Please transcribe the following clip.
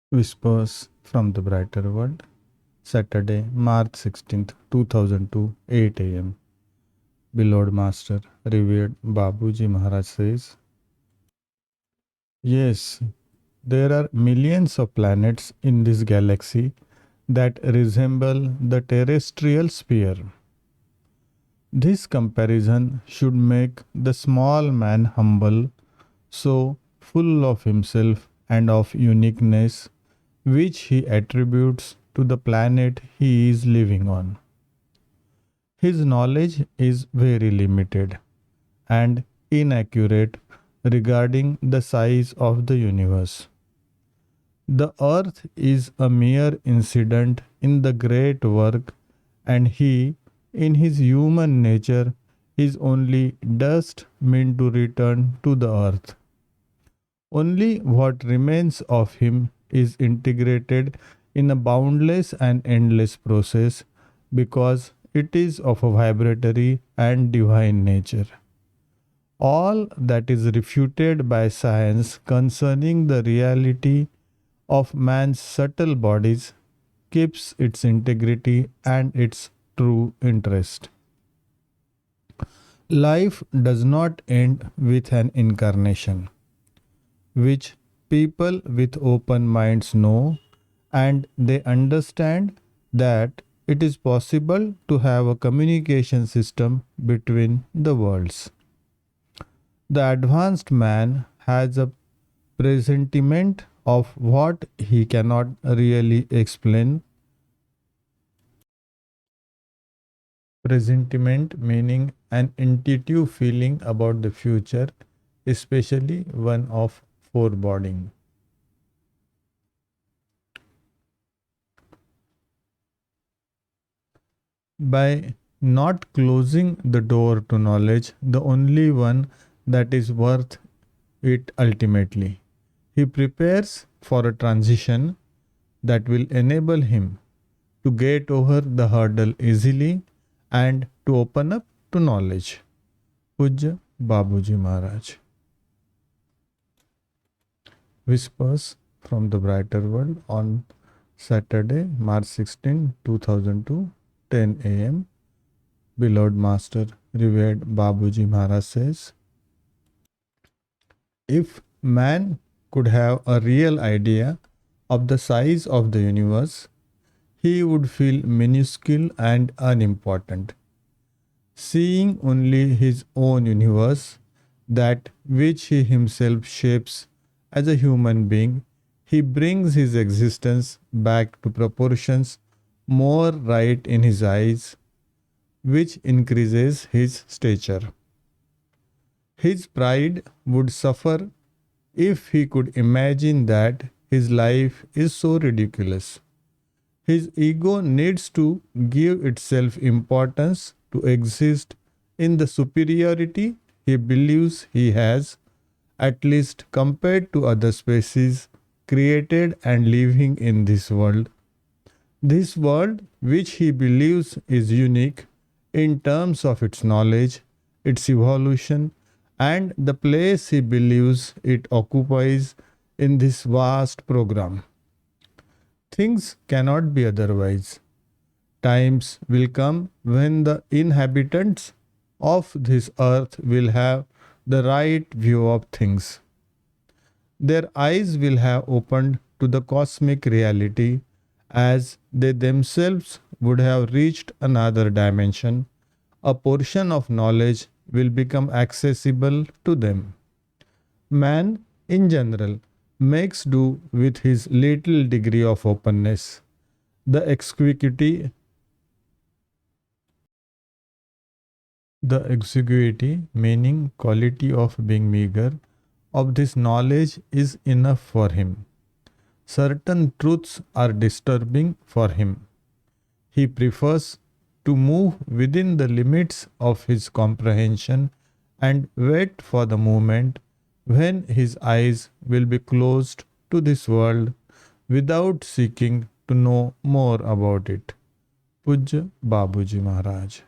Whispers from the Brighter World, Saturday, March 16th, 2002, 8 a.m. Beloved Master, revered Babuji Maharaj says, yes, there are millions of planets in this galaxy that resemble the terrestrial sphere. This comparison should make the small man humble, so full of himself and of uniqueness, which he attributes to the planet he is living on. His knowledge is very limited and inaccurate regarding the size of the universe. The earth is a mere incident in the great work, and he, in his human nature, is only dust meant to return to the earth. Only what remains of him is integrated in a boundless and endless process because it is of a vibratory and divine nature. All that is refuted by science concerning the reality of man's subtle bodies keeps its integrity and its true interest. Life does not end with an incarnation, which people with open minds know, and they understand that it is possible to have a communication system between the worlds. The advanced man has a presentiment of what he cannot really explain. Presentiment meaning an intuitive feeling about the future, especially one of foreboding. By not closing the door to knowledge, the only one that is worth it ultimately, he prepares for a transition that will enable him to get over the hurdle easily and to open up to knowledge. Pujya Babuji Maharaj. Whispers from the Brighter World on Saturday, March 16, 2002, 10 a.m. Beloved Master, revered Babuji Maharaj says, if man could have a real idea of the size of the universe, he would feel minuscule and unimportant. Seeing only his own universe, that which he himself shapes as a human being, he brings his existence back to proportions more right in his eyes, which increases his stature. His pride would suffer if he could imagine that his life is so ridiculous. His ego needs to give itself importance to exist in the superiority he believes he has, at least compared to other species created and living in this world. This world, which he believes is unique in terms of its knowledge, its evolution, and the place he believes it occupies in this vast program. Things cannot be otherwise. Times will come when the inhabitants of this earth will have the right view of things. Their eyes will have opened to the cosmic reality as they themselves would have reached another dimension. A portion of knowledge will become accessible to them. Man, in general, makes do with his little degree of openness. The exiguity, meaning quality of being meager, of this knowledge is enough for him. Certain truths are disturbing for him. He prefers to move within the limits of his comprehension and wait for the moment when his eyes will be closed to this world without seeking to know more about it. Pujya Babuji Maharaj.